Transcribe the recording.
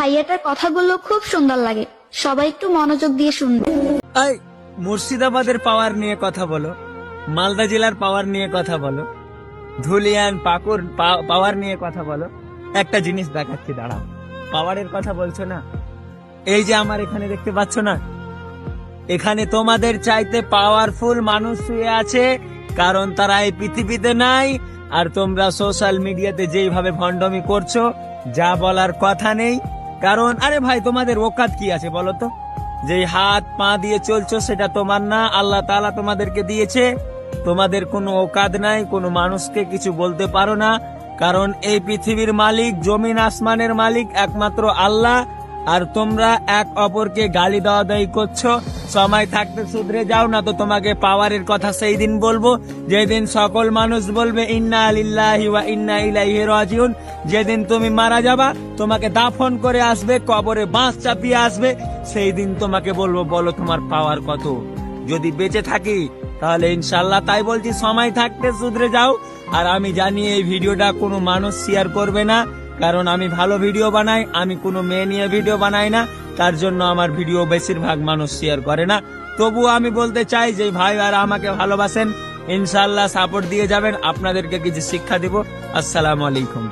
ভাইয়াটার কথাগুলো খুব সুন্দর লাগে, সবাই একটু মনোযোগ দিয়ে শুনবে। এই মুর্শিদাবাদের পাওয়ার নিয়ে কথা বলো, মালদা জেলার পাওয়ার নিয়ে কথা বলো, ধুলিয়ান পাকুর পাওয়ার নিয়ে কথা বলো। একটা জিনিস দেখাচ্ছি, দাঁড়াও। পাওয়ারের কথা বলছো না, এই যে আমার এখানে দেখতে পাচ্ছ না, এখানে তোমাদের চাইতে পাওয়ারফুল মানুষ শুয়ে আছে, কারণ তারা এই পৃথিবীতে নাই। আর তোমরা সোশ্যাল মিডিয়াতে যেইভাবে ভণ্ডামি করছো, যা বলার কথা নেই। কারণ আরে ভাই, তোমাদের ওকাত কি আছে বলো তো? যেই হাত পা দিয়ে চলছো সেটা তোমার না, আল্লাহ তাআলা তোমাদেরকে দিয়েছে। তোমাদের কোনো ওকাত নাই, কোনো মানুষকে কিছু বলতে পারো না। কারণ এই পৃথিবীর মালিক, জমিন আসমানের মালিক একমাত্র আল্লাহ। আর তোমরা এক অপরকে গালি দেওয়া দায়ী করছো। সময় থাকতে শুধরে যাও, না তো তোমাকে পাওয়ারের কথা সেই দিন বলবো যেদিন সকল মানুষ বলবে ইন্না লিল্লাহি ওয়া ইন্না ইলাইহি রাজিউন। যেদিন তুমি মারা যাবা, তোমাকে দাফন করে আসবে, কবরে বাঁশ চাপিয়ে আসবে, সেই দিন তোমাকে বলবো বলো তোমার পাওয়ার কত। যদি বেঁচে থাকি তাহলে ইনশাল্লাহ, তাই বলছি সময় থাকতে শুধরে যাও। আর আমি জানি এই ভিডিওটা কোনো মানুষ শেয়ার করবে না, কারণ আমি ভালো ভিডিও বানাই, আমি কোনো মেয়ে নিয়ে ভিডিও বানাই না, তার জন্য আমার ভিডিও বেশিরভাগ মানুষ শেয়ার করে না। তবুও আমি বলতে চাই যে ভাই আর আমাকে ভালোবাসেন, ইনশাল্লাহ সাপোর্ট দিয়ে যাবেন, আপনাদেরকে কিছু শিক্ষা দিব। আসসালামু আলাইকুম।